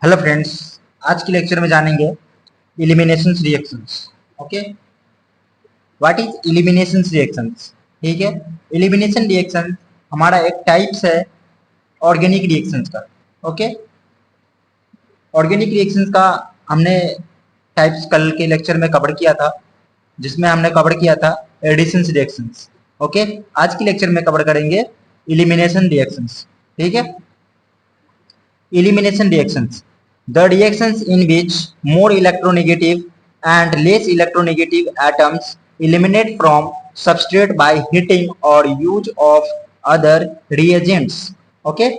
Hello friends, आज के lecture में जानेंगे elimination reactions. Okay, what is elimination reactions. ठीक है, एलिमिनेशन रिएक्शन हमारा एक टाइप्स है ऑर्गेनिक रिएक्शंस का। ओके, ऑर्गेनिक रिएक्शंस का हमने टाइप्स कल के लेक्चर में कवर किया था, जिसमें हमने कवर किया था एडिशन रिएक्शंस। ओके, आज के लेक्चर में कवर करेंगे एलिमिनेशन रिएक्शंस। ठीक है, elimination reactions, the reactions in which more electronegative and less electronegative atoms eliminate from substrate by heating or use of other reagents. Okay,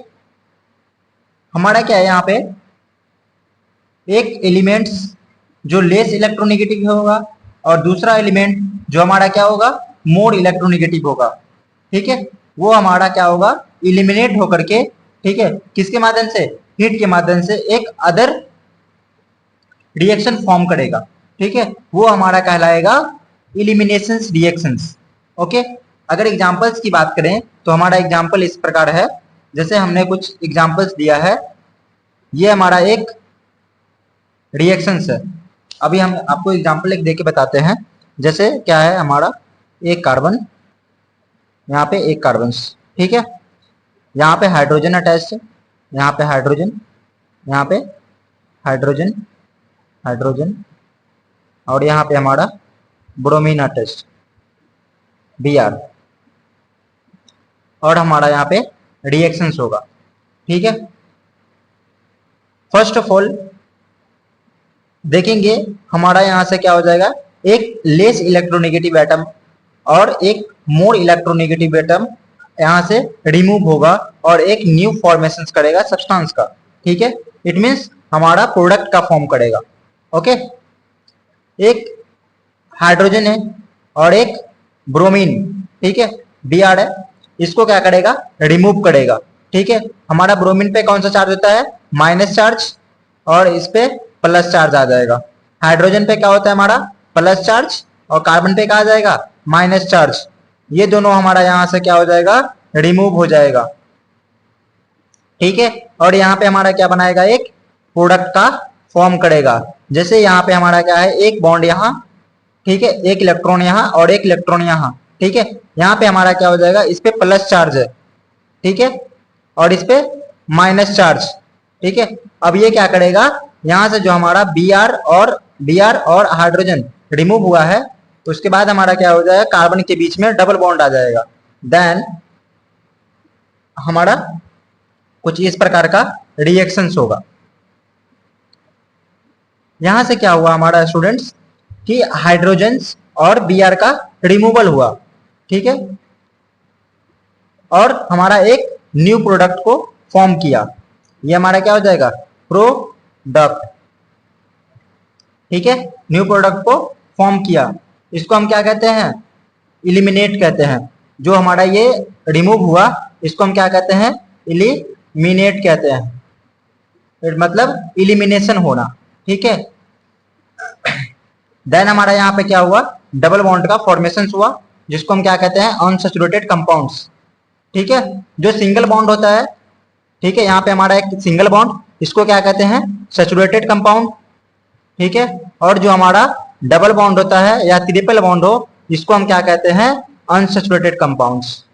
हमारा क्या है यहाँ पे, एक एलिमेंट्स जो लेस इलेक्ट्रोनेगेटिव होगा और दूसरा एलिमेंट जो हमारा क्या होगा, मोर इलेक्ट्रोनेगेटिव होगा। ठीक है, वो हमारा क्या होगा, इलिमिनेट होकर के, ठीक है, किसके माध्यम से, हीट के माध्यम से एक अदर रिएक्शन फॉर्म करेगा। ठीक है, वो हमारा कहलाएगा इलिमिनेशन रिएक्शंस। ओके, अगर एग्जांपल्स की बात करें तो हमारा एग्जांपल इस प्रकार है, जैसे हमने कुछ एग्जांपल्स दिया है। ये हमारा एक रिएक्शंस है। अभी हम आपको एग्जांपल एक देके बताते हैं। जैसे क्या है, हमारा एक कार्बन, यहाँ पे एक कार्बन, ठीक है, यहाँ पे हाइड्रोजन अटैच्ड है, यहाँ पे हाइड्रोजन, यहाँ पे हाइड्रोजन, हाइड्रोजन, और यहाँ पे हमारा ब्रोमीन अटैच्ड, Br, और हमारा यहाँ पे रिएक्शंस होगा। ठीक है, फर्स्ट ऑफ ऑल देखेंगे हमारा यहाँ से क्या हो जाएगा, एक लेस इलेक्ट्रोनेगेटिव एटम और एक मोर इलेक्ट्रोनेगेटिव एटम यहाँ से रिमूव होगा और एक न्यू फॉर्मेशन करेगा सब्सटेंस का। ठीक है, इट मीन्स हमारा प्रोडक्ट का फॉर्म करेगा। ओके, एक हाइड्रोजन है और एक ब्रोमीन, ठीक है, Br है, इसको क्या करेगा, रिमूव करेगा। ठीक है, हमारा ब्रोमीन पे कौन सा चार्ज होता है, माइनस चार्ज, और इस पे प्लस चार्ज आ जाएगा। हाइड्रोजन पे क्या होता है, हमारा प्लस चार्ज, और कार्बन पे क्या आ जाएगा, माइनस चार्ज। ये दोनों हमारा यहाँ से क्या हो जाएगा, रिमूव हो जाएगा। ठीक है, और यहाँ पे हमारा क्या बनाएगा, एक प्रोडक्ट का फॉर्म करेगा। जैसे यहाँ पे हमारा क्या है, एक बॉन्ड यहाँ, ठीक है, एक इलेक्ट्रॉन यहाँ और एक इलेक्ट्रॉन यहाँ। ठीक है, यहाँ पे हमारा क्या हो जाएगा, इस पे प्लस चार्ज है, ठीक है, और इस पे माइनस चार्ज। ठीक है, अब ये क्या करेगा, यहाँ से जो हमारा Br और हाइड्रोजन रिमूव हुआ है, उसके बाद हमारा क्या हो जाएगा, कार्बन के बीच में डबल बॉन्ड आ जाएगा। देन हमारा कुछ इस प्रकार का रिएक्शंस होगा। यहां से क्या हुआ हमारा स्टूडेंट्स, कि हाइड्रोजन और Br का रिमूवल हुआ। ठीक है, और हमारा एक न्यू प्रोडक्ट को फॉर्म किया। ये हमारा क्या हो जाएगा, प्रोडक्ट। ठीक है, न्यू प्रोडक्ट को फॉर्म किया, इसको हम क्या कहते हैं, इलिमिनेट कहते हैं। जो हमारा ये रिमूव हुआ, इसको हम क्या कहते हैं, इलिमिनेट कहते हैं, मतलब इलिमिनेशन होना। ठीक है, देन हमारा यहाँ पे क्या हुआ, डबल बॉन्ड का फॉर्मेशन हुआ, जिसको हम क्या कहते हैं, अनसैचुरेटेड कंपाउंड्स। ठीक है, जो सिंगल बॉन्ड होता है, ठीक है, यहाँ पे हमारा एक सिंगल बॉन्ड, इसको क्या कहते हैं, सैचुरेटेड कंपाउंड। ठीक है, और जो हमारा डबल बॉन्ड होता है या ट्रिपल बॉन्ड हो, इसको हम क्या कहते हैं, अनसैचुरेटेड कंपाउंड्स।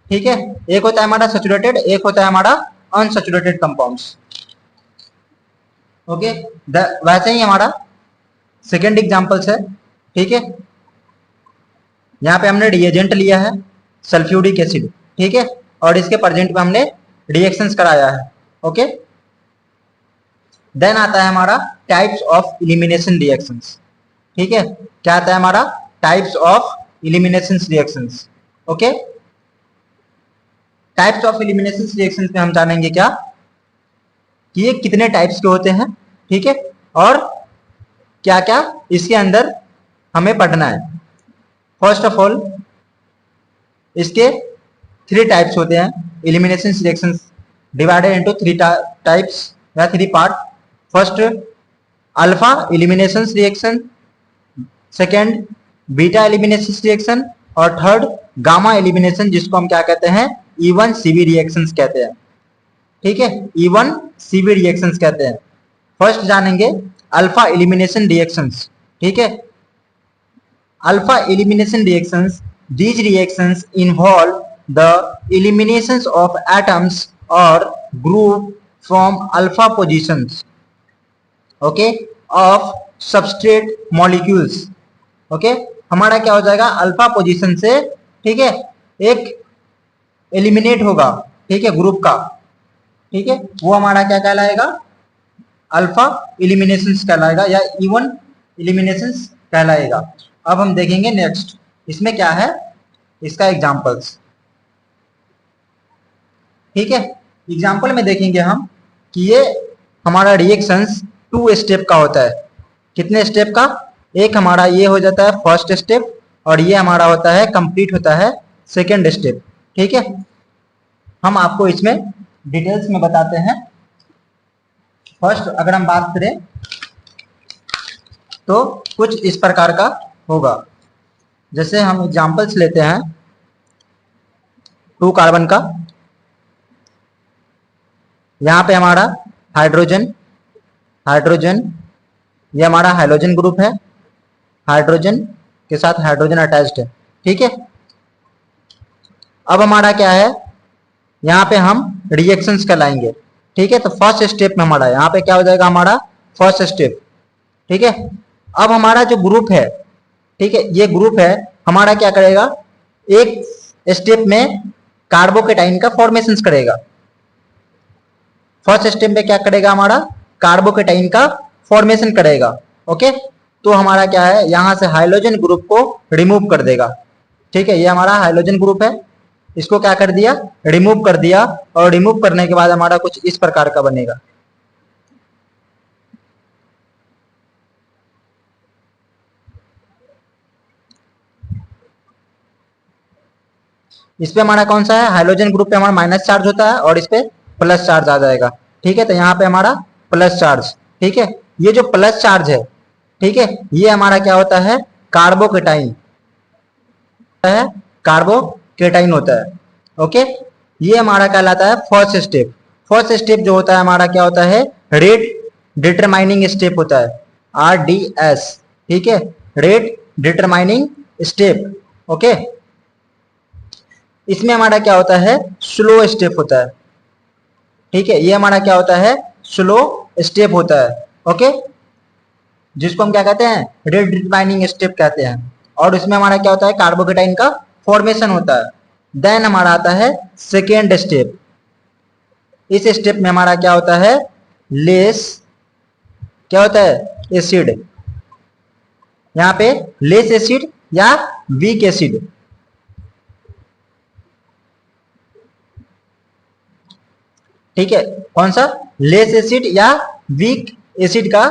ठीक है, एक होता है हमारा सैचुरेटेड, एक होता है हमारा अनसैचुरेटेड कंपाउंड्स। ओके, वैसे ही हमारा सेकेंड एग्जांपल्स है। ठीक है, यहाँ पे हमने रिएजेंट लिया है सल्फ्यूरिक एसिड, ठीक है, और इसके प्रेजेंट में हमने रिएक्शंस कराया है। ओके, देन आता है हमारा टाइप्स ऑफ इलिमिनेशन रिएक्शंस। ठीक है, क्या आता है हमारा, types of elimination reactions. Okay, types of elimination reactions में हम जानेंगे क्या, कि ये कितने टाइप्स के होते हैं, ठीक है, और क्या क्या इसके अंदर हमें पढ़ना है। फर्स्ट ऑफ ऑल इसके 3 टाइप्स होते हैं elimination reactions, divided into 3 types या 3 part. First alpha elimination reaction, second beta elimination reaction, और थर्ड गामा एलिमिनेशन, जिसको हम क्या कहते हैं, इवन सीवी रिएक्शंस कहते हैं। ठीक है, E1 CV रिएक्शंस कहते हैं। फर्स्ट जानेंगे अल्फा एलिमिनेशन रिएक्शंस। ठीक है, alpha elimination reactions, these reactions involve the eliminations of atoms or group from alpha positions, okay, of substrate molecules, okay। हमारा क्या हो जाएगा, अल्फा पोजीशन से, ठीक है, एक एलिमिनेट होगा, ठीक है, ग्रुप का, ठीक है, वो हमारा क्या कहलाएगा, अल्फा एलिमिनेशंस कहलाएगा या E1 एलिमिनेशंस कहलाएगा। अब हम देखेंगे नेक्स्ट, इसमें क्या है, इसका एग्जांपल्स। ठीक है, एग्जांपल में देखेंगे हम कि ये हमारा रिएक्शंस 2 स्टेप का होता है। कितने स्टेप का, एक हमारा ये हो जाता है फर्स्ट स्टेप और ये हमारा होता है कंप्लीट होता है सेकेंड स्टेप। ठीक है, हम आपको इसमें डिटेल्स में बताते हैं। फर्स्ट अगर हम बात करें तो कुछ इस प्रकार का होगा, जैसे हम एग्जांपल्स लेते हैं 2 कार्बन का, यहाँ पे हमारा हाइड्रोजन, हाइड्रोजन, ये हमारा हाइड्रोजन ग्रुप है, हाइड्रोजन के साथ हाइड्रोजन अटैच्ड है। ठीक है, अब हमारा क्या है, यहाँ पे हम रिएक्शंस कहलाएंगे। ठीक है, तो फर्स्ट स्टेप में हमारा यहाँ पे क्या हो जाएगा, हमारा फर्स्ट स्टेप। ठीक है, अब हमारा जो ग्रुप है, ठीक है, ये ग्रुप है हमारा क्या करेगा, एक स्टेप में कार्बोकेटाइन का फॉर्मेशन करेगा। फर्स्ट स्टेप में क्या करेगा, हमारा कार्बोकेटाइन का फॉर्मेशन करेगा। ओके, तो हमारा क्या है, यहां से हाइड्रोजन ग्रुप को रिमूव कर देगा। ठीक है, ये हमारा हाइड्रोजन ग्रुप है, इसको क्या कर दिया, रिमूव कर दिया, और रिमूव करने के बाद हमारा कुछ इस प्रकार का बनेगा। इस पे हमारा कौन सा है, हाइड्रोजन ग्रुप पे हमारा माइनस चार्ज होता है और इस पे प्लस चार्ज आ जाएगा। ठीक है, तो यहाँ पे हमारा प्लस चार्ज। ठीक है, ये जो प्लस चार्ज है, ठीक है, ये हमारा क्या होता है, कार्बोकेटाइन है, कार्बोकेटाइन होता है। ओके, ये हमारा कहलाता है फर्स्ट स्टेप। फर्स्ट स्टेप जो होता है हमारा क्या होता है, रेट डिटरमाइनिंग स्टेप होता है, RDS। ठीक है, रेट डिटरमाइनिंग स्टेप। ओके, इसमें हमारा क्या होता है, स्लो स्टेप होता है। ठीक है, ये हमारा क्या होता है, स्लो स्टेप होता है। ओके, जिसको हम क्या कहते हैं, रेट डिटरमाइनिंग स्टेप कहते हैं। और इसमें हमारा क्या होता है, कार्बोकेटाइन का फॉर्मेशन होता है। देन हमारा आता है सेकेंड स्टेप। इस स्टेप में हमारा क्या होता है, लेस, क्या होता है, एसिड। यहाँ पे लेस एसिड या वीक एसिड। ठीक है, कौन सा, लेस एसिड या वीक एसिड का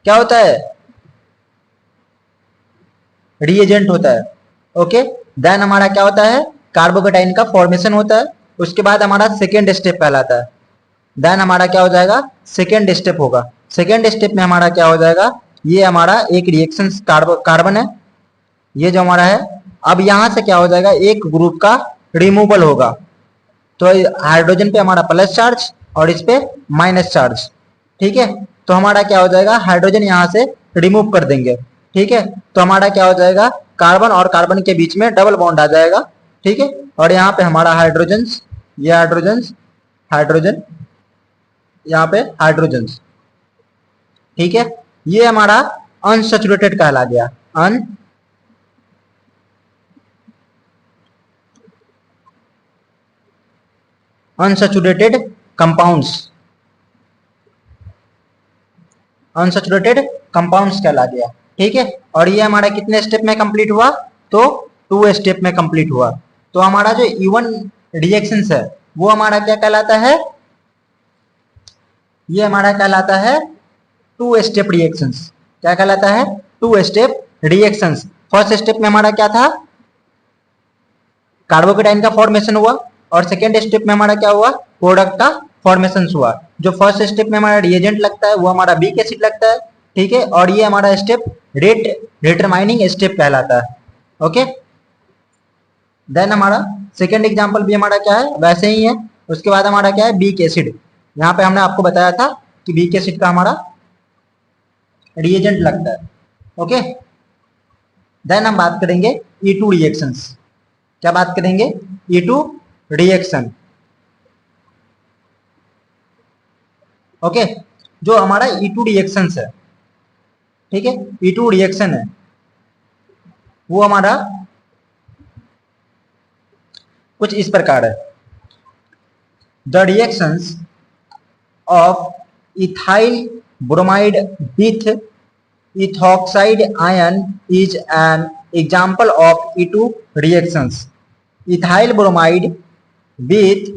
क्या होता है, रिएजेंट होता है। ओके, देन हमारा क्या होता है, कार्बोकेटाइन का फॉर्मेशन होता है। उसके बाद हमारा सेकेंड स्टेप कहलाता है। देन हमारा क्या हो जाएगा, सेकेंड स्टेप होगा। सेकेंड स्टेप में हमारा क्या हो जाएगा, ये हमारा एक रिएक्शन कार्बन है, ये जो हमारा है। अब यहां से क्या हो जाएगा, एक ग्रुप का रिमूवल होगा। तो हाइड्रोजन पे हमारा प्लस चार्ज और इस पे माइनस चार्ज। ठीक है, तो हमारा क्या हो जाएगा, हाइड्रोजन यहां से रिमूव कर देंगे। ठीक है, तो हमारा क्या हो जाएगा, कार्बन और कार्बन के बीच में डबल बॉन्ड आ जाएगा। ठीक है, और यहाँ पे हमारा हाइड्रोजन, ये हाइड्रोजन, हाइड्रोजन, यहाँ पे हाइड्रोजन। ठीक है, ये हमारा अनसैचुरेटेड कहला गया, अनसैचुरेटेड कंपाउंड्स, अनसैचुरेटेड कंपाउंड्स कहला गया। ठीक है, और ये हमारा कितने स्टेप में कंप्लीट हुआ, तो 2 स्टेप में कंप्लीट हुआ। तो हमारा जो E1 रिएक्शंस है वो हमारा क्या कहलाता है, ये हमारा कहलाता है 2 स्टेप रिएक्शंस। क्या कहलाता है, 2 स्टेप रिएक्शंस। फर्स्ट स्टेप में हमारा क्या था, कार्बोकेटाइन का फॉर्मेशन हुआ, और सेकेंड स्टेप में हमारा क्या हुआ, प्रोडक्ट का फॉर्मेशन हुआ। जो फर्स्ट स्टेप में हमारा रिएजेंट लगता है वो हमारा वीक एसिड लगता है। ठीक है, और ये हमारा स्टेप रेट डिटरमाइनिंग स्टेप कहलाता है। ओके, देन हमारा सेकेंड एग्जांपल भी हमारा क्या है, वैसे ही है। उसके बाद हमारा क्या है, वीक एसिड। यहाँ पे हमने आपको बताया था कि वीक एसिड का हमारा रिएजेंट लगता है। ओके, देन हम बात करेंगे E2 रिएक्शंस। क्या बात करेंगे? E2 reaction. ओके, जो हमारा E2 रिएक्शंस है, ठीक है, E2 रिएक्शन है वो हमारा कुछ इस प्रकार है। The reactions of ethyl bromide with ethoxide ion is an example of E2 reactions. ethyl bromide with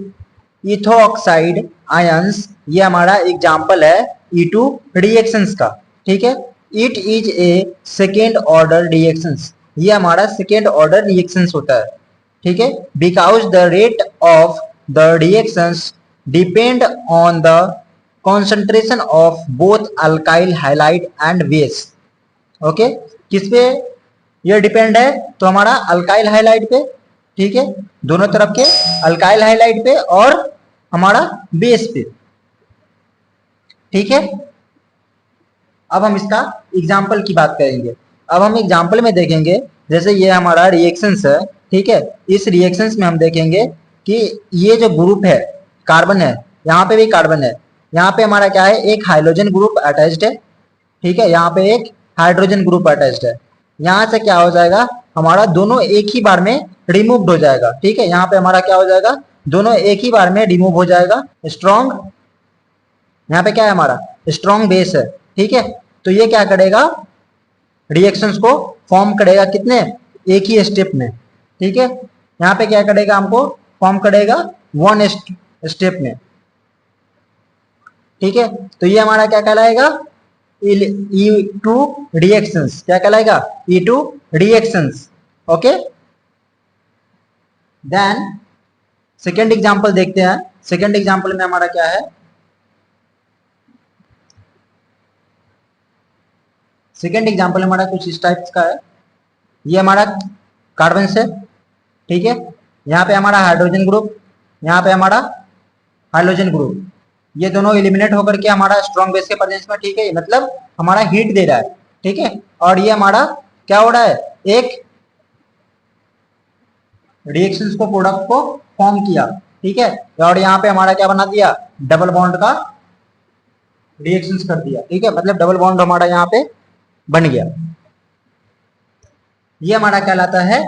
ethoxide ions ये हमारा एग्जाम्पल है E2 reactions का, ठीक है। It is a second order reactions, ये हमारा सेकेंड ऑर्डर रिएक्शंस होता है, ठीक है। Because the rate of the reactions depend on the concentration of both alkyl halide and base. Okay, किस पे ये डिपेंड है? तो हमारा अल्काइल हाइलाइड पे, ठीक है, दोनों तरफ के अल्काइल हाइलाइड पे और हमारा बेस पे, ठीक है। अब हम इसका एग्जाम्पल की बात करेंगे। अब हम एग्जाम्पल में देखेंगे, जैसे ये हमारा रिएक्शंस है, ठीक है, इस रिएक्शंस में हम देखेंगे कि ये जो ग्रुप है कार्बन है, यहाँ पे भी कार्बन है, यहाँ पे हमारा क्या है, एक हाइड्रोजन ग्रुप अटैच्ड है, ठीक है, यहाँ पे एक हाइड्रोजन ग्रुप अटैच्ड है। यहाँ से क्या हो जाएगा, हमारा दोनों एक ही बार में रिमूव हो जाएगा, ठीक है। यहाँ पे हमारा क्या हो जाएगा, दोनों एक ही बार में रिमूव हो जाएगा। स्ट्रॉन्ग, यहाँ पे क्या है हमारा स्ट्रॉन्ग बेस है, ठीक है। तो ये क्या करेगा, रिएक्शंस को फॉर्म करेगा कितने, एक ही स्टेप में, ठीक है। यहाँ पे क्या करेगा, हमको फॉर्म करेगा वन स्टेप में, ठीक है। तो ये हमारा क्या कहलाएगा, E2 रिएक्शंस। क्या कहलाएगा, E2 reactions. Okay, then second example देखते हैं। सेकेंड एग्जांपल में हमारा क्या है, सेकेंड एग्जांपल हमारा कुछ इस टाइप का है। ये हमारा कार्बन से, ठीक है, यहाँ पे हमारा हाइड्रोजन ग्रुप, यहाँ पे हमारा हाइड्रोजन ग्रुप, ये दोनों एलिमिनेट होकर के हमारा स्ट्रॉन्ग बेस के प्रेजेंस में, ठीक है, मतलब हमारा हीट दे रहा है, ठीक है। और ये हमारा क्या हो रहा है, एक रिएक्शंस को प्रोडक्ट को फॉर्म किया, ठीक है। और यहाँ पे हमारा क्या बना दिया, डबल बॉन्ड का रिएक्शंस कर दिया, ठीक है, मतलब डबल बॉन्ड हमारा यहाँ पे बन गया। ये हमारा कहलाता है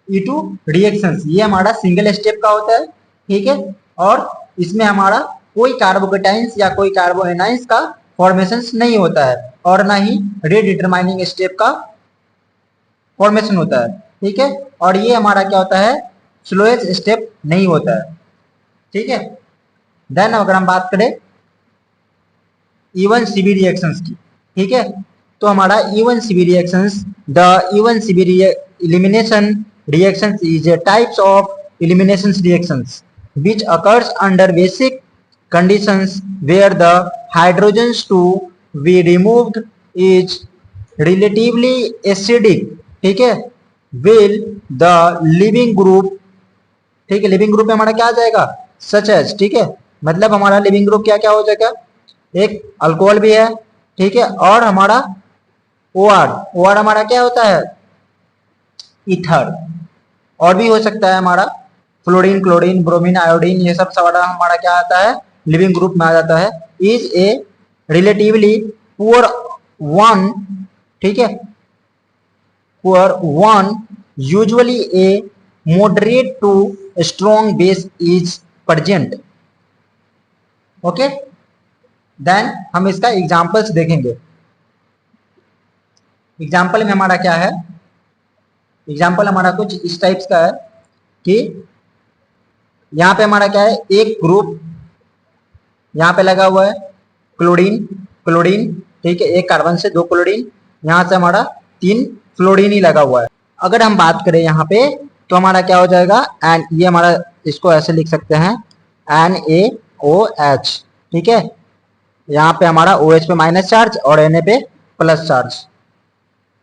E2 रिएक्शंस। ये हमारा सिंगल स्टेप का होता है, ठीक है, और इसमें हमारा कोई कार्बोकेटाइंस या कोई कार्बोएनाइंस का फॉर्मेशन नहीं होता है और ना ही रीडिटरमाइनिंग स्टेप का फॉर्मेशन होता है, ठीक है। और ये हमारा क्या होता है, स्लोएस्ट स्टेप नहीं होता है, ठीक है। देन अगर हम बात करें E1 CB रिएक्शंस की, ठीक है, तो हमारा E1 CB reactions, the E1 CB elimination reactions is a types of elimination reactions which occurs under basic conditions where the hydrogens to be removed is relatively acidic, ठीक है, will the living group, ठीक है, leaving group में हमारा क्या आ जाएगा, such as, ठीक है, मतलब हमारा लिविंग ग्रुप क्या क्या हो जाएगा, एक अल्कोहल भी है, ठीक है, और हमारा OR, OR हमारा क्या होता है, ईथर, और भी हो सकता है हमारा फ्लोरीन, क्लोरीन, ब्रोमीन, आयोडीन, ये सब सारा हमारा क्या आता है, लिविंग ग्रुप में आ जाता है। Is a relatively poor one, ठीक है, poor one, usually a moderate to strong base is present. Okay, then हम इसका एग्जांपल्स देखेंगे। एग्जाम्पल में हमारा क्या है, एग्जाम्पल हमारा कुछ इस टाइप्स का है कि यहाँ पे हमारा क्या है, एक ग्रुप यहाँ पे लगा हुआ है क्लोरीन, क्लोरीन, ठीक है, एक कार्बन से दो क्लोरीन, यहाँ से हमारा 3 फ्लोरीन ही लगा हुआ है। अगर हम बात करें यहाँ पे तो हमारा क्या हो जाएगा, एन, ये हमारा इसको ऐसे लिख सकते हैं NaOH, ठीक है, यहाँ पे हमारा OH पे माइनस चार्ज और Na पे प्लस चार्ज।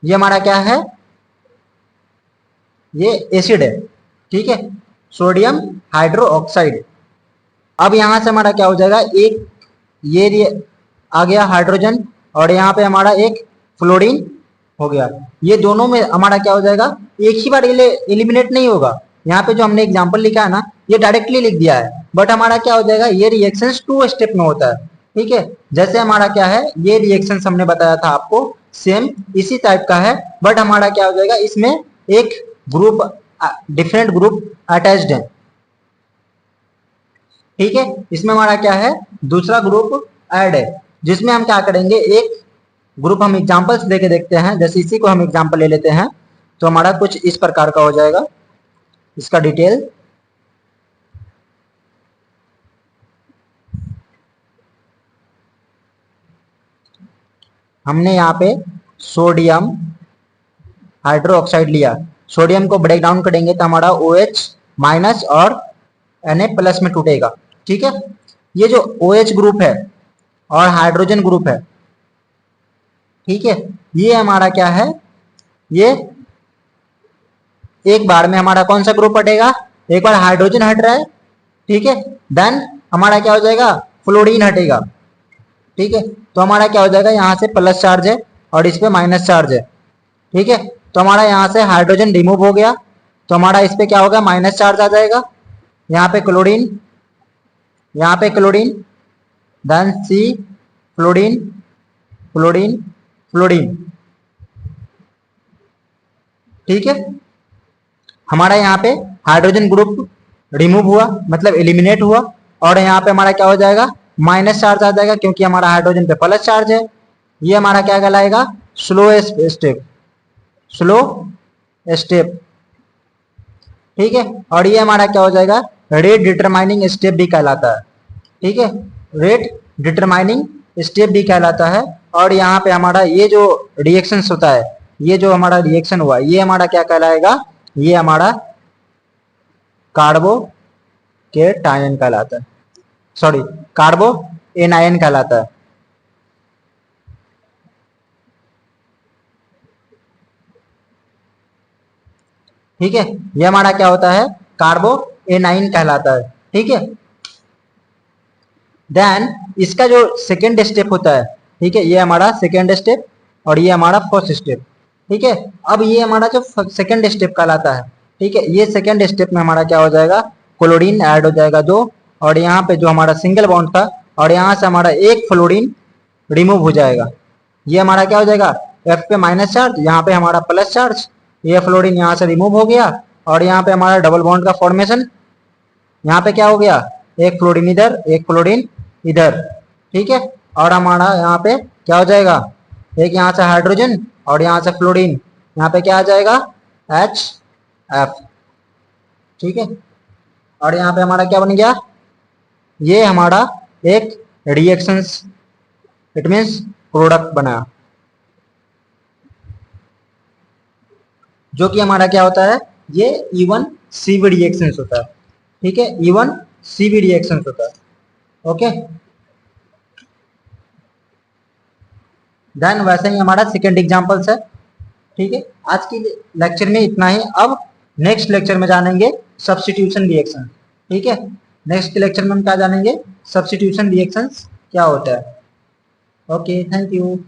ये हमारा क्या है, ये एसिड है, ठीक है, सोडियम हाइड्रोक्साइड। अब यहां से हमारा क्या हो जाएगा, एक आ गया हाइड्रोजन, और यहाँ पे हमारा एक फ्लोरीन हो गया। ये दोनों में हमारा क्या हो जाएगा, एक ही बार एलिमिनेट नहीं होगा। यहाँ पे जो हमने एग्जांपल लिखा है ना, ये डायरेक्टली लिख दिया है, बट हमारा क्या हो जाएगा, ये रिएक्शन 2 स्टेप में होता है। ठीक है, जैसे हमारा क्या है, ये रिएक्शन हमने बताया था आपको, सेम इसी टाइप का है, बट हमारा क्या हो जाएगा, इसमें एक ग्रुप, डिफरेंट ग्रुप अटैच्ड है। ठीक है, इसमें हमारा क्या है, दूसरा ग्रुप ऐड है, जिसमें हम क्या करेंगे, एक ग्रुप हम एग्जांपल्स लेके देखते हैं। जैसे इसी को हम एग्जांपल ले लेते हैं, तो हमारा कुछ इस प्रकार का हो जाएगा, इसका डिटेल। हमने यहाँ पे सोडियम हाइड्रोक्साइड लिया, सोडियम को ब्रेक डाउन करेंगे तो हमारा OH माइनस और Na+ में टूटेगा। ठीक है, ये जो OH ग्रुप है और हाइड्रोजन ग्रुप है, ठीक है, ये हमारा क्या है, ये एक बार में हमारा कौन सा ग्रुप हटेगा, एक बार हाइड्रोजन हट रहा है, ठीक है, देन हमारा क्या हो जाएगा, फ्लोरीन हटेगा। ठीक है, तो हमारा क्या हो जाएगा, यहाँ से प्लस चार्ज है और इस पे माइनस चार्ज है। ठीक है, तो हमारा यहाँ से हाइड्रोजन रिमूव हो गया, तो हमारा इस पे क्या होगा, माइनस चार्ज आ जाएगा। यहाँ पे क्लोरीन, यहाँ पे क्लोरीन, देन सी फ्लोरीन, फ्लोरीन, फ्लोरीन। ठीक है, हमारा यहाँ पे हाइड्रोजन ग्रुप रिमूव हुआ, मतलब एलिमिनेट हुआ, और यहाँ पे हमारा क्या हो जाएगा, माइनस चार्ज आ जाएगा, क्योंकि हमारा हाइड्रोजन पे प्लस चार्ज है। ये हमारा क्या कहलाएगा, स्लो स्टेप, स्लो स्टेप। ठीक है, और ये हमारा क्या हो जाएगा, रेट डिटरमाइनिंग स्टेप भी कहलाता है। ठीक है, रेट डिटरमाइनिंग स्टेप भी कहलाता है। और यहाँ पे हमारा ये जो रिएक्शन होता है, ये जो हमारा रिएक्शन हुआ, ये हमारा क्या कहलाएगा, ये हमारा कार्बोकेटायन कहलाता है, सॉरी कार्बो एनायन कहलाता है। ठीक है, ये हमारा क्या होता है, कार्बो एनाइन कहलाता है। ठीक है, देन इसका जो सेकेंड स्टेप होता है, ठीक है, ये हमारा सेकेंड स्टेप और ये हमारा फर्स्ट स्टेप। ठीक है, अब ये हमारा जो सेकेंड स्टेप कहलाता है, ठीक है, ये सेकेंड स्टेप में हमारा क्या हो जाएगा, क्लोरीन ऐड हो जाएगा 2, और यहाँ पे जो हमारा सिंगल बॉन्ड था, और यहाँ से हमारा एक फ्लोरीन रिमूव हो जाएगा। ये हमारा क्या हो जाएगा, F पे माइनस चार्ज, यहाँ पे हमारा प्लस चार्ज, ये फ्लोरीन यहाँ से रिमूव हो गया, और यहाँ पे हमारा डबल बॉन्ड का फॉर्मेशन, यहाँ पे क्या हो गया, एक फ्लोरीन इधर, एक फ्लोरीन इधर। ठीक है, और हमारा यहाँ पे क्या हो जाएगा, एक यहाँ से हाइड्रोजन और यहाँ से फ्लोरीन, यहाँ पे क्या आ जाएगा, HF। ठीक है, और यहाँ पे हमारा क्या बन गया, ये हमारा एक रिएक्शंस, इट मीन्स प्रोडक्ट बना, जो कि हमारा क्या होता है, ये E1CB रिएक्शंस होता है। ठीक है, E1CB रिएक्शंस होता है। ओके, देन वैसे ही हमारा सेकेंड एग्जांपल्स है। ठीक है, आज की लेक्चर में इतना ही। अब नेक्स्ट लेक्चर में जानेंगे सब्स्टिट्यूशन रिएक्शन। ठीक है, नेक्स्ट लेक्चर में हम क्या जानेंगे, सब्स्टिट्यूशन रिएक्शंस क्या होता है। Okay, thank you.